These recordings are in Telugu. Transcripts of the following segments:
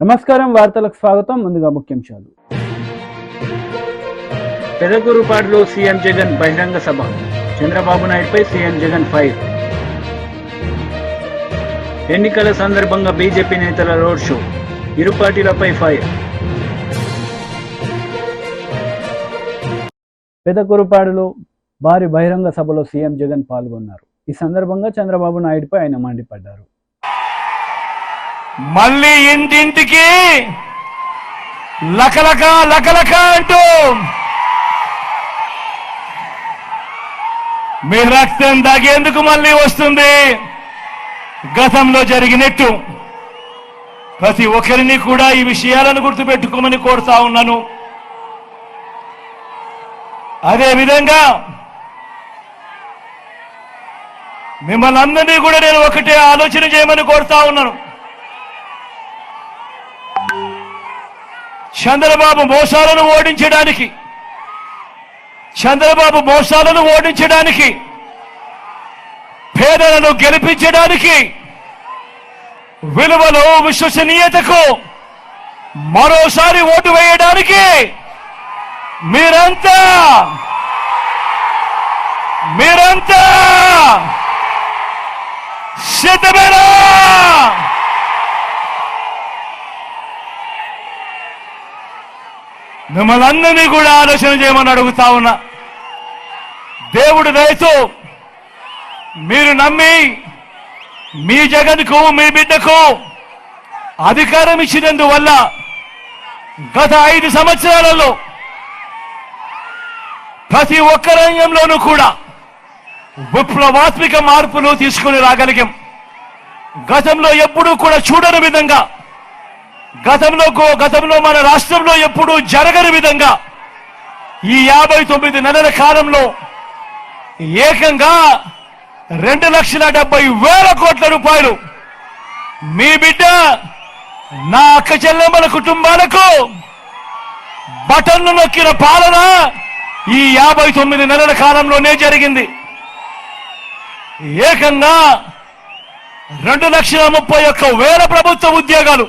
నమస్కారం, వార్తలకు స్వాగతం. ముందుగా ముఖ్యాంశాలు. పెదకూరుపాడులో సీఎం జగన్ బహిరంగ సభ. చంద్రబాబు నాయుడుపై సీఎం జగన్ ఫైర్. ఎన్నికల సందర్భంగా బీజేపీ నేతల రోడ్ షో. ఇరు పార్టీలపై ఫైర్. పెదకూరుపాడులో భారీ బహిరంగ సభలో సీఎం జగన్ పాల్గొన్నారు. ఈ సందర్భంగా చంద్రబాబు నాయుడుపై ఆయన మండిపడ్డారు. మళ్ళీ ఇంటింటికి లకలక లకలక అంటూ మీ రక్తం దాగేందుకు మళ్ళీ వస్తుంది. గతంలో జరిగినట్టు ప్రతి ఒక్కరిని కూడా ఈ విషయాలను గుర్తుపెట్టుకోమని కోరుతా ఉన్నాను. అదేవిధంగా మిమ్మల్ని అందరినీ కూడా నేను ఒకటే ఆలోచన చేయమని కోరుతా ఉన్నాను. చంద్రబాబు మోసాలను ఓడించడానికి, పేదలను గెలిపించడానికి, విలువలు విశ్వసనీయతకు మరోసారి ఓటు వేయడానికి మీరంతా సిద్ధమేనా? మిమ్మల్ని అందరినీ కూడా ఆలోచన చేయమని అడుగుతా ఉన్నా. దేవుడు దయతో మీరు నమ్మి మీ జగన్కు, మీ బిడ్డకు అధికారం ఇచ్చినందువల్ల గత 5 సంవత్సరాలలో ప్రతి ఒక్క రంగంలోనూ కూడా విప్లవాత్మక మార్పులు తీసుకుని రాగలిగాం. గతంలో ఎప్పుడూ కూడా చూడని విధంగా, గతంలో మన రాష్ట్రంలో ఎప్పుడూ జరగని విధంగా ఈ 59 నెలల కాలంలో ఏకంగా 2,70,000 కోట్ల రూపాయలు మీ బిడ్డ, నా అక్క చెల్లెమ్మల కుటుంబాలకు బటన్ను నొక్కిన పాలన ఈ 59 నెలల కాలంలోనే జరిగింది. ఏకంగా 2,31,000 ప్రభుత్వ ఉద్యోగాలు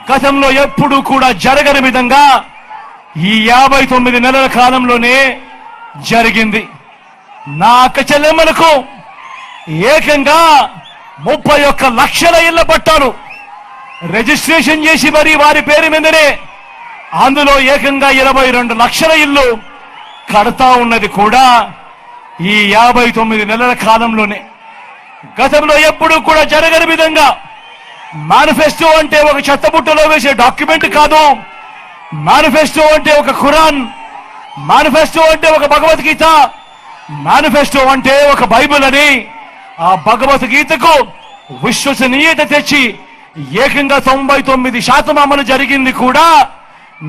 గతంలో ఎప్పుడూ కూడా జరగని విధంగా ఈ 59 నెలల కాలంలోనే జరిగింది. నా అక్క చెల్లెమ్మలకు ఏకంగా 31 లక్షల ఇళ్ల పట్టాలు రిజిస్ట్రేషన్ చేసి మరి వారి పేరు మీదనే అందులో ఏకంగా 22 లక్షల ఇల్లు కడతా ఉన్నది కూడా ఈ 59 నెలల కాలంలోనే. గతంలో ఎప్పుడూ కూడా జరగని విధంగా మేనిఫెస్టో అంటే ఒక చెత్తబుట్టలో వేసే డాక్యుమెంట్ కాదు. మేనిఫెస్టో అంటే ఒక ఖురాన్, మేనిఫెస్టో అంటే ఒక భగవద్గీత, మేనిఫెస్టో అంటే ఒక బైబిల్ అని ఆ భగవద్గీతకు విశ్వసనీయత తెచ్చి ఏకంగా 99% అమలు జరిగింది కూడా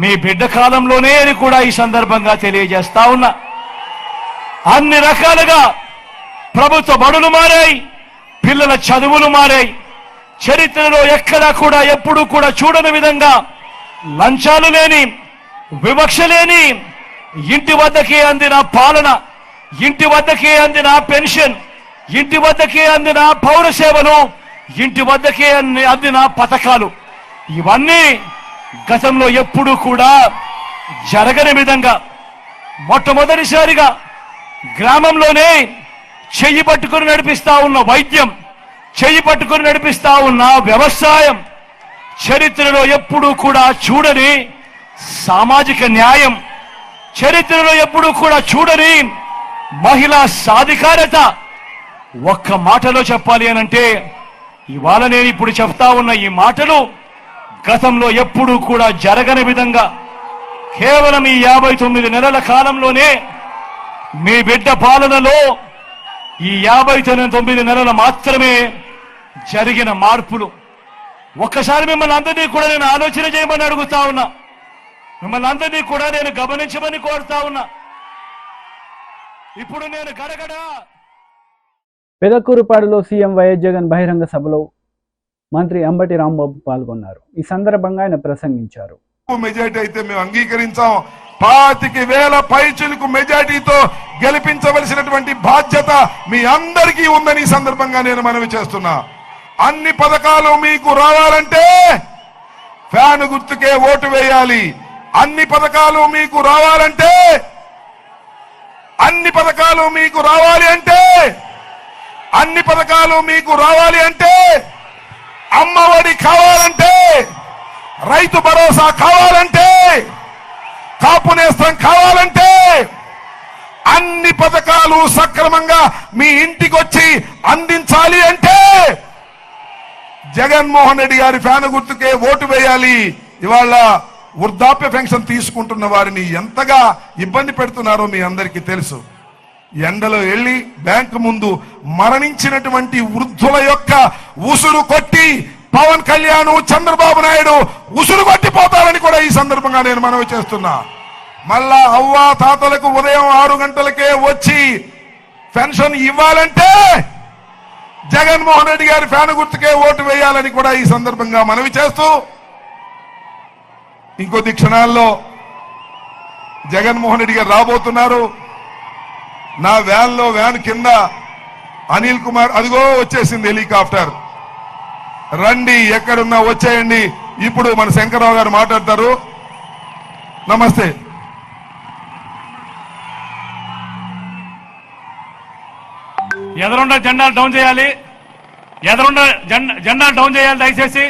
మీ బిడ్డ కాలంలోనే అని కూడా ఈ సందర్భంగా తెలియజేస్తా ఉన్నా. అన్ని రకాలుగా ప్రభుత్వ బడులు మారాయి, పిల్లల చదువులు మారాయి. చరిత్రలో ఎక్కడా కూడా ఎప్పుడూ కూడా చూడని విధంగా లంచాలు లేని, వివక్ష లేని, ఇంటి వద్దకే అందిన పాలన, ఇంటి వద్దకే అందిన పెన్షన్, ఇంటి వద్దకే అందిన పౌర సేవలు, ఇంటి వద్దకే అందిన పథకాలు, ఇవన్నీ గతంలో ఎప్పుడూ కూడా జరగని విధంగా మొట్టమొదటిసారిగా గ్రామంలోనే చెయ్యి పట్టుకుని నడిపిస్తా ఉన్న వైద్యం, చెయ్యి పట్టుకుని నడిపిస్తా ఉన్న వ్యవసాయం, చరిత్రలో ఎప్పుడూ కూడా చూడని సామాజిక న్యాయం, చరిత్రలో ఎప్పుడూ కూడా చూడని మహిళా సాధికారత. ఒక్క మాటలో చెప్పాలి అనంటే ఇవాళ నేను ఇప్పుడు చెప్తా ఉన్న ఈ మాటలు గతంలో ఎప్పుడూ కూడా జరగని విధంగా కేవలం ఈ 59 నెలల కాలంలోనే మీ బిడ్డ పాలనలో ఈ 59 నెలలు మాత్రమే జరిగిన మార్పులు. ఒక్కసారి మిమ్మల్ని అందరినీ కూడా నేను ఆలోచన చేయమని అడుగుతా ఉన్నా. మిమ్మల్ని అందరినీ కూడా నేను గమనించమని కోరుతా ఉన్నా. ఇప్పుడు నేను గడగడ పెదకూరుపాడులో సీఎం వైఎస్ జగన్ బహిరంగ సభలో మంత్రి అంబటి రాంబాబు పాల్గొన్నారు. ఈ సందర్భంగా ఆయన ప్రసంగించారు. మెజారిటీ అయితే మేము అంగీకరించాం. 25,000 పైచులకు మెజారిటీతో గెలిపించవలసినటువంటి బాధ్యత మీ అందరికీ ఉందని ఈ సందర్భంగా నేను మనవి చేస్తున్నా. అన్ని పథకాలు మీకు రావాలంటే ఫ్యాన్ గుర్తుకే ఓటు వేయాలి. అన్ని పథకాలు మీకు రావాలంటే అన్ని పథకాలు మీకు రావాలి అంటే అమ్మఒడి కావాలంటే, రైతు భరోసా కావాలంటే, కాపు నేస్తం కావాలంటే, అన్ని పథకాలు సక్రమంగా మీ ఇంటికి వచ్చి అందించాలి అంటే జగన్మోహన్ రెడ్డి గారి ఫ్యాన్ గుర్తుకే ఓటు వేయాలి. ఇవాళ వృద్ధాప్య పెన్షన్ తీసుకుంటున్న వారిని ఎంతగా ఇబ్బంది పెడుతున్నారో మీ అందరికీ తెలుసు. ఎండలో వెళ్లి బ్యాంకు ముందు మరణించినటువంటి వృద్ధుల యొక్క ఉసురు కొట్టి పవన్ కళ్యాణ్, చంద్రబాబు నాయుడు ఉసురు కొట్టిపోతారని కూడా ఈ సందర్భంగా నేను మనవి చేస్తున్నా. మళ్ళా అవ్వా తాతలకు ఉదయం 6 గంటలకే వచ్చి పెన్షన్ ఇవ్వాలంటే జగన్మోహన్ రెడ్డి గారి ఫ్యాన్ గుర్తుకే ఓటు వేయాలని కూడా ఈ సందర్భంగా మనవి చేస్తూ, ఇంకొద్ది క్షణాల్లో జగన్మోహన్ రెడ్డి గారు రాబోతున్నారు. నా వ్యాన్ కింద అనిల్ కుమార్, అదిగో వచ్చేసింది హెలికాప్టర్. రండి, ఎక్కడున్నా వచ్చేయండి. ఇప్పుడు మన శంకర్రావు గారు మాట్లాడతారు. నమస్తే. ఎదురుండ జెండాలు డౌన్ చేయాలి. జెండాలు డౌన్ చేయాలి. దయచేసి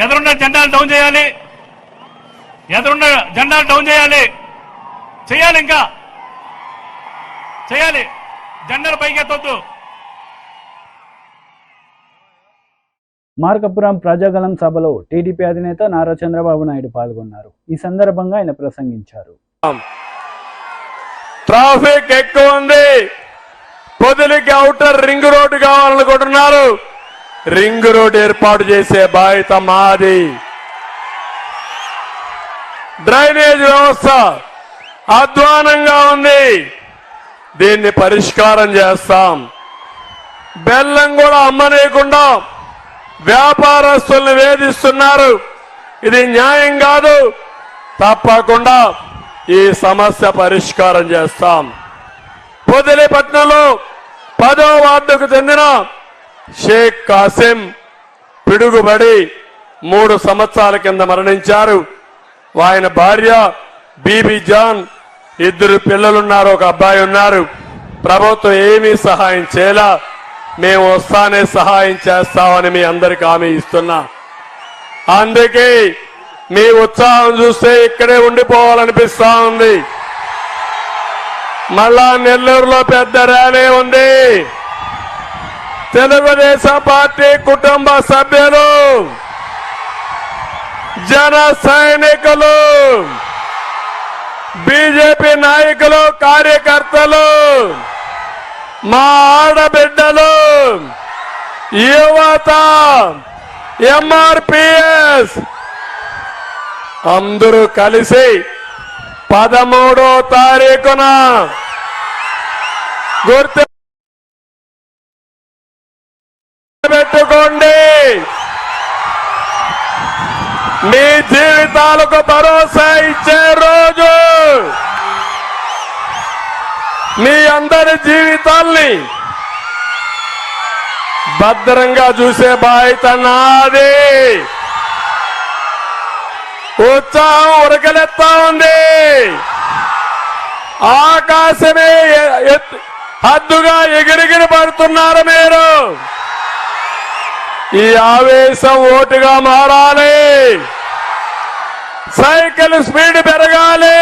ఎదురుండ జెండాలు డౌన్ చేయాలి. జెండాలు డౌన్ చేయాలి. ఇంకా చేయాలి. జెండాలు పైకెత్తొద్దు. మార్కాపురం ప్రజాగలం సభలో టీడీపీ అధినేత నారా చంద్రబాబు నాయుడు పాల్గొన్నారు. ఈ సందర్భంగా ఆయన ప్రసంగించారు. ట్రాఫిక్ ఎక్కువ ఉంది. పొదిలికి ఔటర్ రింగ్ రోడ్డు కావాలనుకుంటున్నారు. రింగ్ రోడ్ ఏర్పాటు చేసే బాధ్యత మాది. డ్రైనేజ్ వ్యవస్థ అధ్వానంగా ఉంది. దీన్ని పరిష్కారం చేస్తాం. బెల్లం కూడా అమ్మనేయకుండా వ్యాపారస్తుల్ని వేధిస్తున్నారు. ఇది న్యాయం కాదు. తప్పకుండా ఈ సమస్య పరిష్కారం చేస్తాం. పొదిలిపట్నంలో 10వ వార్డుకు చెందిన షేక్ కాసిం పిడుగుబడి 3 సంవత్సరాల కింద మరణించారు. ఆయన భార్య బీబీ జాన్, 2 పిల్లలున్నారు, ఒక అబ్బాయి ఉన్నారు. ప్రభుత్వం ఏమీ సహాయం చేయలా. మేము వస్తానే సహాయం చేస్తామని మీ అందరికి హామీ ఇస్తున్నా. అందుకే మీ ఉత్సాహం చూస్తే ఇక్కడే ఉండిపోవాలనిపిస్తా ఉంది. మళ్ళా నెల్లూరులో పెద్ద ర్యాలీ ఉంది. తెలుగుదేశం పార్టీ కుటుంబ సభ్యులు, జన సైనికులు, బీజేపీ నాయకులు, కార్యకర్తలు, మా ఆడబిడ్డలు, యువత, ఎంఆర్పిఎస్ అందరూ కలిసి 13వ తారీఖున గుర్తు పెట్టుకోండి. మీ జీవితాలకు భరోసా ఇచ్చే రోజు. మీ అందరి జీవితాల్ని భద్రంగా చూసే బాధ్యత నాది. ఉత్సాహం ఉరకలెత్తా ఉంది. ఆకాశమే హద్దుగా ఎగిరిగిరి పడుతున్నారు మీరు. ఈ ఆవేశం ఓటుగా మారాలి. సైకిల్ స్పీడ్ పెరగాలి.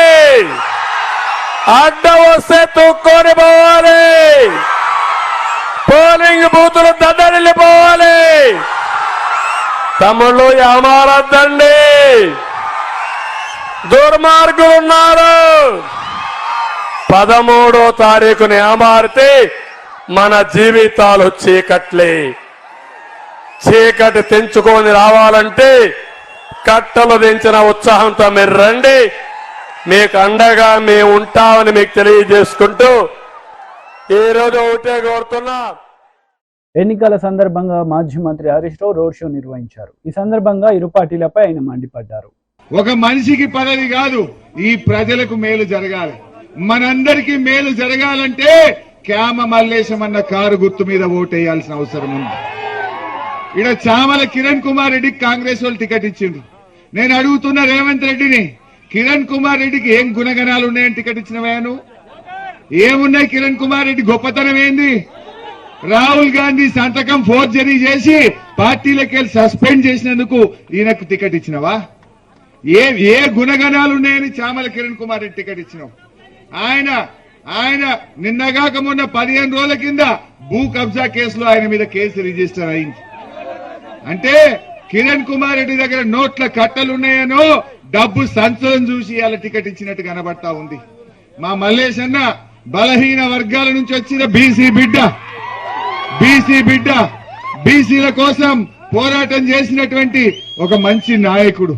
అడ్డం వస్తే తొక్కొని పోవాలి. పోలింగ్ బూతులు దద్దరిల్లిపోవాలి. తమ్ముళ్ళు ఏమారద్దండి. దుర్మార్గులు ఉన్నారు. 13వ తారీఖున ఏమారితే మన జీవితాలు చీకట్లే. చీకటి తెంచుకొని రావాలంటే కట్టలు దించిన ఉత్సాహంతో మీరు రండి. మీకు అండగా మేము ఉంటామని మీకు తెలియజేసుకుంటూ ఈరోజు ఒకటే కోరుతున్నా. ఎన్నికల సందర్భంగా మాజీ మంత్రి హరీష్ రావు రోడ్ షో నిర్వహించారు. ఈ సందర్భంగా ఇరు పార్టీలపై ఆయన మండిపడ్డారు. ఒక మనిషికి పదవి కాదు, ఈ ప్రజలకు మేలు జరగాలి. మనందరికీ మేలు జరగాలంటే క్యామ మల్లేశం అన్న కారు గుర్తు మీద ఓటేయాల్సిన అవసరం ఉంది. ఇక్కడ చామల కిరణ్ కుమార్ రెడ్డికి కాంగ్రెస్ వాళ్ళు టికెట్ ఇచ్చిండ్రు. నేను అడుగుతున్న రేవంత్ రెడ్డిని, కిరణ్ కుమార్ రెడ్డికి ఏం గుణగణాలు ఉన్నాయని టికెట్ ఇచ్చినవా నువ్వు? ఏమున్నాయి కిరణ్ కుమార్ రెడ్డి గొప్పతనం ఏంది? రాహుల్ గాంధీ సంతకం ఫోర్జరీ చేసి పార్టీలకి వెళ్ళి సస్పెండ్ చేసినందుకు ఈయనకు టికెట్ ఇచ్చినవా? ఏ గుణగణాలు ఉన్నాయని చామల కిరణ్ కుమార్ రెడ్డి టికెట్ ఇచ్చినావు? ఆయన నిన్నగాక మొన్న 15 రోజుల కింద భూ కబ్జా కేసులో ఆయన మీద కేసు రిజిస్టర్ అయింది. అంటే కిరణ్ కుమార్ రెడ్డి దగ్గర నోట్ల కట్టలు ఉన్నాయనో డబ్బు సంచులను చూసి అలా టికెట్ ఇచ్చినట్టు కనబడతా ఉంది. మా మల్లేష్ అన్న బలహీన వర్గాల నుంచి వచ్చిన బీసీ బిడ్డ బీసీల కోసం పోరాటం చేసినటువంటి ఒక మంచి నాయకుడు.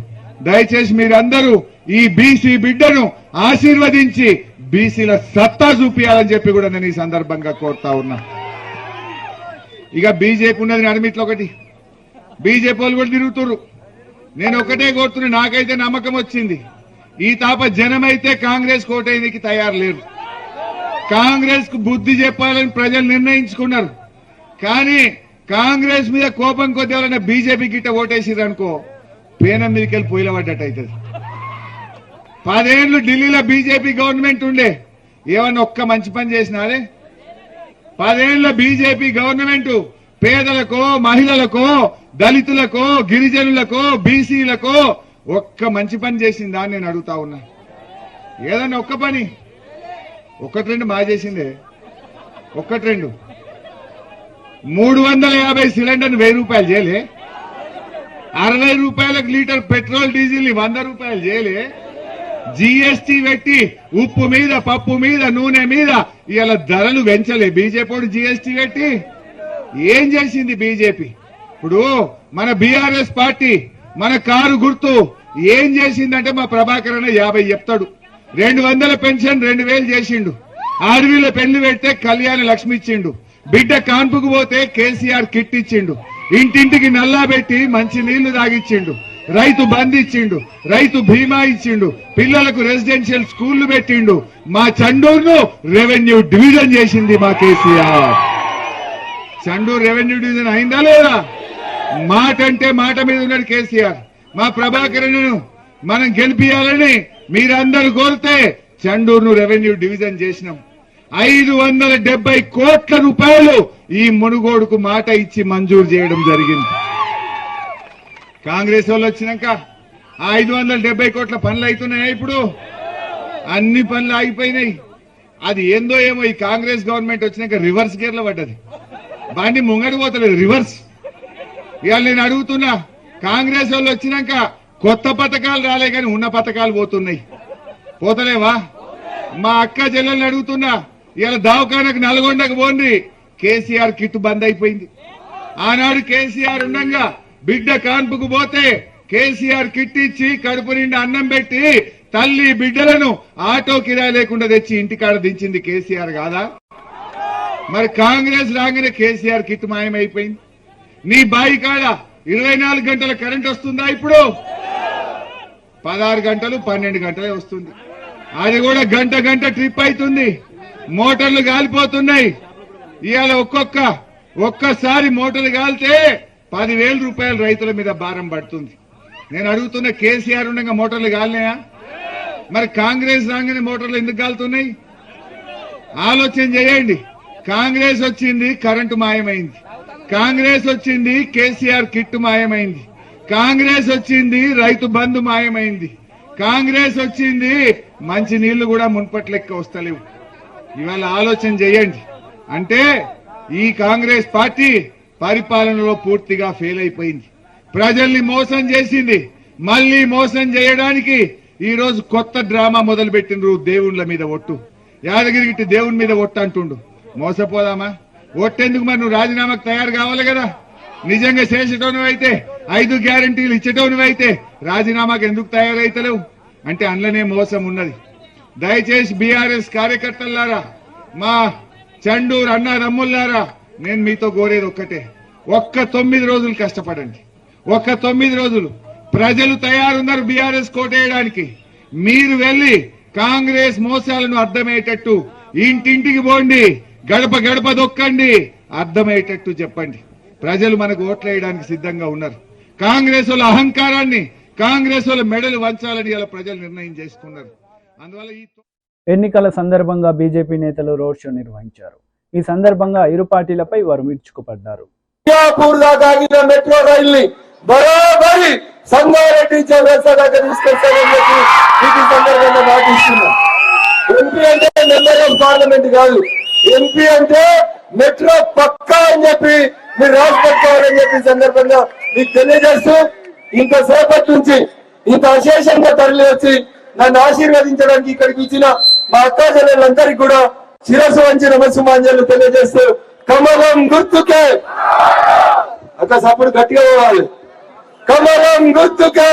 దయచేసి మీరందరూ ఈ బీసీ బిడ్డను ఆశీర్వదించి బీసీల సత్తా చూపించాలని చెప్పి కూడా నేను ఈ సందర్భంగా కోరుతా ఉన్నా. ఇక బీజేపీ ఉన్నది నడిమిట్లో ఒకటి, బీజేపీ వాళ్ళు కూడా తిరుగుతున్నారు. నేను ఒకటే కోరుతున్నా, నాకైతే నమ్మకం వచ్చింది, ఈ తాప జనమైతే కాంగ్రెస్ కోటేందుకు తయారు లేరు. కాంగ్రెస్ కు బుద్ధి చెప్పాలని ప్రజలు నిర్ణయించుకున్నారు. కానీ కాంగ్రెస్ మీద కోపం కొద్ది ఎవరైనా బీజేపీ గిట్ట ఓటేసిర్రు అనుకో, పేనం మీదకి వెళ్ళి పొయ్యిల పడ్డట్టు అవుతుంది. 10 ఏళ్లు ఢిల్లీలో బీజేపీ గవర్నమెంట్ ఉండే, ఏమన్నా ఒక్క మంచి పని చేసినారే? 10 ఏళ్ల బీజేపీ గవర్నమెంట్ పేదలకో, మహిళలకో, దళితులకో, గిరిజనులకో, బీసీలకో ఒక్క మంచి పని చేసిందా అని నేను అడుగుతా ఉన్నా. ఏదన్నా ఒక్క పని, 1-2 మా చేసిందే, 1-2. 350 సిలిండర్ 1000 రూపాయలు చేయలే, 60 రూపాయలకు లీటర్ పెట్రోల్ డీజిల్ 100 రూపాయలు చేయలే, జీఎస్టీ పెట్టి ఉప్పు మీద, పప్పు మీద, నూనె మీద ఇలా ధరలు పెంచలే బీజేపీ. జీఎస్టీ పెట్టి ఏం చేసింది బీజేపీ? ఇప్పుడు మన బీఆర్ఎస్ పార్టీ మన కారు గుర్తు ఏం చేసిందంటే, మా ప్రభాకర్ అన్న 50 చెప్తాడు, 200 పెన్షన్ 2000 చేసిండు, ఆడవిల పెళ్లి పెడితే కళ్యాణ లక్ష్మి ఇచ్చిండు, బిడ్డ కాన్పుకు పోతే కేసీఆర్ కిట్ ఇచ్చిండు, ఇంటింటికి నల్లా పెట్టి మంచి నీళ్లు తాగిచ్చిండు, రైతు బంద్ ఇచ్చిండు, రైతు బీమా ఇచ్చిండు, పిల్లలకు రెసిడెన్షియల్ స్కూళ్లు పెట్టిండు, మా చండూరును రెవెన్యూ డివిజన్ చేసింది మా కేసీఆర్. చండూరు రెవెన్యూ డివిజన్ అయిందా లేదా? మాట అంటే మాట మీద ఉన్నాడు కేసీఆర్. మా ప్రభాకరను మనం గెలిపియాలని మీరందరూ కోరితే చండూరును రెవెన్యూ డివిజన్ చేసినాం. 570 కోట్ల రూపాయలు ఈ మునుగోడుకు మాట ఇచ్చి మంజూరు చేయడం జరిగింది. కాంగ్రెస్ వాళ్ళు వచ్చినాక 570 కోట్ల పనులు అవుతున్నాయా? ఇప్పుడు అన్ని పనులు ఆగిపోయినాయి. అది ఏందో ఏమో, ఈ కాంగ్రెస్ గవర్నమెంట్ వచ్చినాక రివర్స్ గేర్ లో పడ్డది, బండి ముంగడి పోతలేదు, రివర్స్. ఇవాళ నేను అడుగుతున్నా, కాంగ్రెస్ వాళ్ళు వచ్చినాక కొత్త పథకాలు రాలే కానీ ఉన్న పథకాలు పోతున్నాయి, పోతలేవా? మా అక్క చెల్లెల్ని అడుగుతున్నా, ఇవాళ దవాఖానకు నల్గొండకు పోండి, కేసీఆర్ కిట్ బంద్ అయిపోయింది. ఆనాడు కేసీఆర్ ఉండగా బిడ్డ కాన్పుకు పోతే కేసీఆర్ కిట్ ఇచ్చి కడుపు నిండా అన్నం పెట్టి తల్లి బిడ్డలను ఆటో కిరాయి లేకుండా తెచ్చి ఇంటికాడ దించింది కేసీఆర్ కాదా? మరి కాంగ్రెస్ రాగానే కేసీఆర్ కిట్ మాయమైపోయింది. నీ బాయి కాడ 24 గంటల కరెంట్ వస్తుందా? ఇప్పుడు 16 గంటలు 12 గంటలే వస్తుంది. అది కూడా గంట ట్రిప్ అవుతుంది, మోటార్లు కాలిపోతున్నాయి. ఇవాళ ఒక్కసారి మోటార్లు కాలితే 10,000 రూపాయలు రైతుల మీద భారం పడుతుంది. నేను అడుగుతున్న, కేసీఆర్ ఉండగా మోటార్లు కాలినాయా? మరి కాంగ్రెస్ రాగానే మోటార్లు ఎందుకు కాలుతున్నాయి? ఆలోచన చేయండి. కాంగ్రెస్ వచ్చింది, కరెంటు మాయమైంది. కాంగ్రెస్ వచ్చింది, కేసీఆర్ కిట్ మాయమైంది. కాంగ్రెస్ వచ్చింది, రైతు బంధు మాయమైంది. కాంగ్రెస్ వచ్చింది, మంచి నీళ్లు కూడా మున్పటి లెక్క వస్తలేవు. ఇవాళ ఆలోచన చేయండి. అంటే ఈ కాంగ్రెస్ పార్టీ పరిపాలనలో పూర్తిగా ఫెయిల్ అయిపోయింది, ప్రజల్ని మోసం చేసింది. మళ్లీ మోసం చేయడానికి ఈ రోజు కొత్త డ్రామా మొదలు పెట్టినరు. దేవుళ్ళ మీద ఒట్టు, యాదగిరిగిట్టి దేవుని మీద ఒట్టు అంటుండు. మోసపోదామా? ఒట్టెందుకు? మరి నువ్వు రాజీనామాకు తయారు కావాలి కదా. నిజంగా చేసేటోను అయితే, 5 గ్యారంటీలు ఇచ్చేటోను అయితే రాజీనామాకు ఎందుకు తయారైతలేవు? అంటే అందులోనే మోసం ఉన్నది. దయచేసి బీఆర్ఎస్ కార్యకర్తలారా, మా చండూరు అన్నదమ్ములారా, నేను మీతో కోరేది ఒక్కటే, ఒక్క 9 రోజులు కష్టపడండి. ఒక్క 9 రోజులు ప్రజలు తయారున్నారు బీఆర్ఎస్ కోటేయడానికి. మీరు వెళ్లి కాంగ్రెస్ మోసాలను అర్థమయ్యేటట్టు ఇంటింటికి పోండి, గడప గడప దొక్కండి, అర్థమయ్యేటట్టు చెప్పండి. ప్రజలు మనకు ఓట్లేయడానికి సిద్ధంగా ఉన్నారు. కాంగ్రెస్ వాళ్ళ అహంకారాన్ని కాంగ్రెస్ వాళ్ళ మెడలు వంచాలని ఇలా ప్రజలు నిర్ణయం చేసుకున్నారు. అందువల్ల ఈ ఎన్నికల సందర్భంగా బీజేపీ నేతలు రోడ్ షో నిర్వహించారు. ఈ సందర్భంగా ఇరు పార్టీలపై వారు విరుచుకుపడ్డారు. మెట్రో రైల్ ని బరాబరి సంగారెడ్డి చౌరస్తా దగ్గర తీసుకొస్తారని చెప్పి ఈ సందర్భంగా మాటిస్తున్నాం. ఎంపీ అంటే మెంబర్ ఆఫ్ పార్లమెంట్ కాదు, ఎంపీ అంటే మెట్రో పక్కా అని చెప్పి మీరు రాసి పెట్టుకోవాలని చెప్పి సందర్భంగా మీకు తెలియజేస్తూ ఇంతసేపటి నుంచి ఇంత అశేషంగా తరలి వచ్చి నన్ను ఆశీర్వదించడానికి ఇక్కడికి ఇచ్చిన మా అక్కా చెల్లెలందరికీ కూడా శిరస్సు వంచి నమస్సుమాంజలు తెలియజేస్తూ కమలం గుర్తుకే అక్క సప్పుడు గట్టిగా పోవాలి. కమలం గుర్తుకే.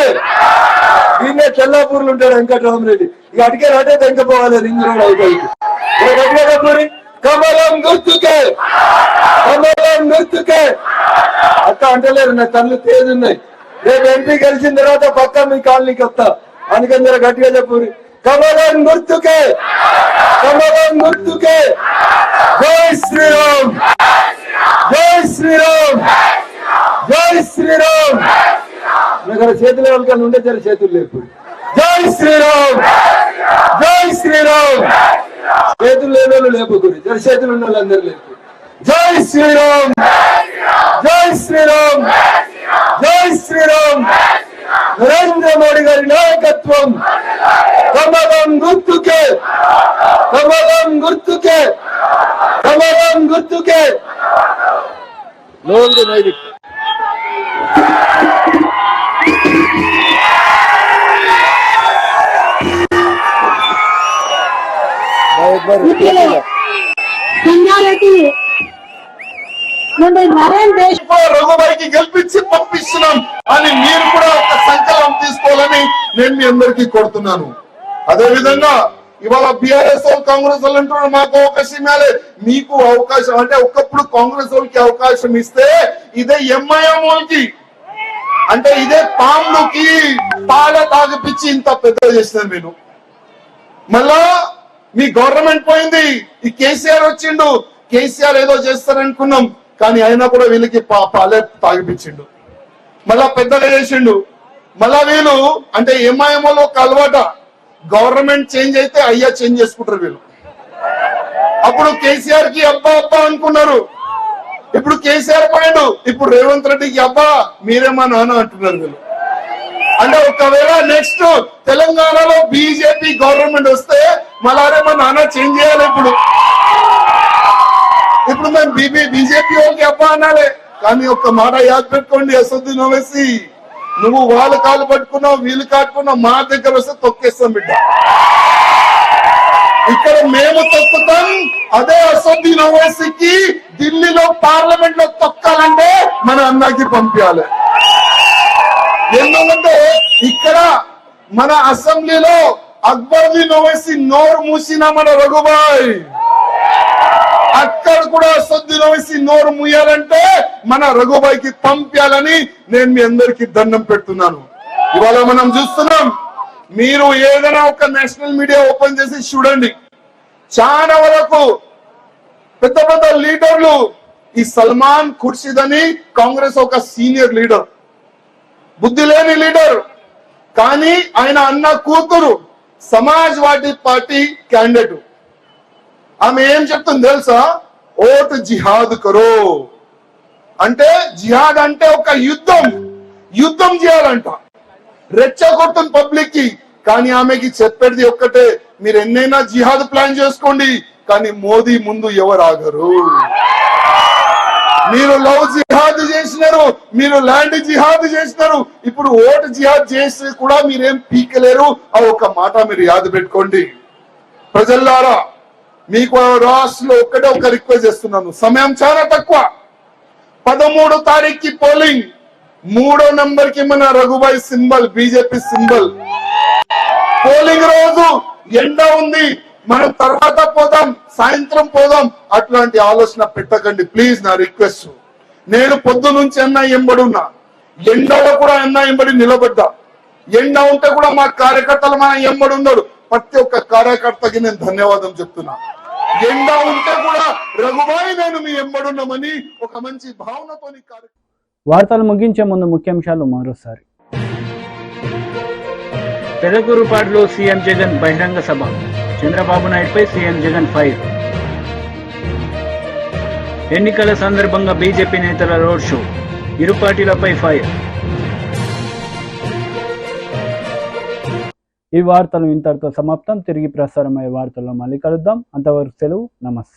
దీన్నే చెల్లాపూర్లు ఉంటాడు వెంకటరామరెడ్డి, ఇక అడిగే అటే తెంకపోవాలి రింగ్ రోడ్ అయిపోయింది. గట్టిగా చెప్పండి, కమలం గుర్తుకే, కమలం గుర్తుకే. అక్క అంటలేరు, నా కళ్ళు తేజ్ ఉన్నాయి. రేపు ఎంపీ గెలిచిన తర్వాత పక్క మీ కాలనీకి వస్తా, అందుకని జర గట్టిగా చెప్పు, కమలం గుర్తుకే, కమలం గుర్తుకే. జై శ్రీరామ్, జై శ్రీరామ్, జై శ్రీరామ్. ఇక్కడ చేతులు ఎవరికన్నా ఉండే జర చేతులు లేపు. జై శ్రీరామ్, జై శ్రీరామ్. చేతులు లేని వాళ్ళు లేపుకుని జర చేతులు ఉన్న వాళ్ళందరూ లేపు. జై శ్రీరామ్, జై శ్రీరామ్, జై శ్రీరామ్. నరేంద్ర మోడీ గారి నాయకత్వం. కమలం గుర్తుకే, కమలం గుర్తుకే, కమలం గుర్తుకే. లోన్ నైవిక్ సంగారెడ్డి నుండి నరేంద్ర రఘుబాయికి గెలిపించి పంపిస్తున్నాం అని మీరు కూడా ఒక సంకల్పం తీసుకోవాలని నేను మీ అందరికీ కోరుతున్నాను. అదే విధంగా ఇవాళ బీఆర్ఎస్ కాంగ్రెస్ వాళ్ళు అంటున్నారు మాకు అవకాశం ఇవ్వాలి, మీకు అవకాశం అంటే ఒకప్పుడు కాంగ్రెస్ వాళ్ళకి అవకాశం ఇస్తే ఇదే ఎంఐఎం వాళ్ళకి అంటే ఇదే పాములకి పాల తాగిపిచ్చి ఇంత పెద్ద చేసినారు మీరు. మళ్ళా మీ గవర్నమెంట్ పోయింది, ఈ కేసీఆర్ వచ్చిండు, కేసీఆర్ ఏదో చేస్తారనుకున్నాం కానీ అయినా కూడా వీళ్ళకి పాలే తాగిపించిండు, మళ్ళా పెద్దగా చేసిండు. మళ్ళా వీళ్ళు అంటే ఎంఐఎంలో ఒక అలవాట, గవర్నమెంట్ చేంజ్ అయితే అయ్యా చేంజ్ చేసుకుంటారు వీళ్ళు. అప్పుడు కేసీఆర్ కి అబ్బా అబ్బా అనుకున్నారు, ఇప్పుడు కేసీఆర్ పోయాడు, ఇప్పుడు రేవంత్ రెడ్డికి అబ్బా మీరేమా నాన్న అంటున్నారు వీళ్ళు. అంటే ఒకవేళ నెక్స్ట్ తెలంగాణలో బీజేపీ గవర్నమెంట్ వస్తే మళ్ళీ మా నాన్న చేంజ్ చేయాలి. ఇప్పుడు మేము బీజేపీ వాళ్ళకి అబ్బా అనాలి. కానీ ఒక్క మాట యాద్ పెట్టుకోండి, అసదుద్దీన్ ఓవైసీ నువ్వు వాళ్ళ కాలు పట్టుకున్నావు వీళ్ళు కాటుకున్నావు, మా దగ్గర వస్తే తొక్కేస్తాం బిడ్డ. ఇక్కడ మేము తొక్కుతాం, అదే అసదుద్దీన్ ఓవైసీకి ఢిల్లీలో పార్లమెంట్ లో తొక్కాలంటే మన అన్నకి పంపించాలి. ఎందుకంటే ఇక్కడ మన అసెంబ్లీలో అక్బరుద్దీన్ ఓవైసీ నోరు మూసిన మన రఘుబాయ్, అక్కడ కూడా అసదుద్దీన్ ఓవైసీ నోరు మూయాలంటే మన రఘుబాయికి పంపించాలని నేను మీ అందరికి దండం పెడుతున్నాను. ఇవాళ మనం చూస్తున్నాం, మీరు ఏదైనా ఒక నేషనల్ మీడియా ఓపెన్ చేసి చూడండి, చాలా వరకు పెద్ద పెద్ద లీడర్లు, ఈ సల్మాన్ ఖుర్షిద్ అని కాంగ్రెస్ ఒక సీనియర్ లీడర్, బుద్ధి లేని లీడర్, కానీ ఆయన అన్న కూతురు సమాజ్వాదీ పార్టీ క్యాండిడేట్. ఆమె ఏం చెప్తుంది తెలుసా? ఓటు జిహాద్ కరో అంటే, జిహాద్ అంటే ఒక యుద్ధం చేయాలంట, రెచ్చగొడుతుంది పబ్లిక్ కి. కానీ ఆమెకి చెప్పేది ఒక్కటే, మీరు ఎన్నైనా జిహాద్ ప్లాన్ చేసుకోండి కానీ మోదీ ముందు ఎవరు ఆగరు. మీరు లవ్ జిహాద్ చేసినారు, మీరు ల్యాండ్ జిహాద్ చేసినారు, ఇప్పుడు ఓటు జిహాద్ చేసి కూడా మీరేం పీకలేరు. ఆ ఒక మాట మీరు యాద పెట్టుకోండి. ప్రజల్లారా, మీకు రాష్ట్రంలో ఒక్కటే ఒక రిక్వెస్ట్ చేస్తున్నాను, సమయం చాలా తక్కువ. 13 తారీఖుకి పోలింగ్, 3వ నంబర్ కి మన Raghubhai symbol, BJP symbol. Polling రోజు ఎండ ఉంది, మనం తర్వాత పోదాం, సాయంత్రం పోదాం, అట్లాంటి ఆలోచన పెట్టకండి ప్లీజ్, నా రిక్వెస్ట్. నేను పొద్దు నుంచి అన్నా ఎంబడున్నా, ఎండలో కూడా అన్నా ఎంబడి నిలబడ్డా. ఎండ ఉంటే కూడా మా కార్యకర్తలు మన ఎంబడి ఉన్నాడు. ప్రతి ఒక్క కార్యకర్తకి నేను ధన్యవాదం చెప్తున్నా. ఎండ ఉంటే కూడా రఘుబాయి నేను మీ ఎంబడున్నామని ఒక మంచి భావనతో వార్తలు ముగించే ముందు ముఖ్యాంశాలు మరోసారి. పెదకూరుపాడులో సీఎం జగన్ బహిరంగ సభ, చంద్రబాబు నాయుడుపై సీఎం జగన్ ఫైర్. ఎన్నికల సందర్భంగా బీజేపీ నేతల రోడ్ షో, ఇరు పార్టీలపై ఫైర్. ఈ వార్తలు ఇంతటితో సమాప్తం. తిరిగి ప్రసారమయ్యే వార్తల్లో మళ్ళీ కలుద్దాం. అంతవరకు సెలవు. నమస్తే.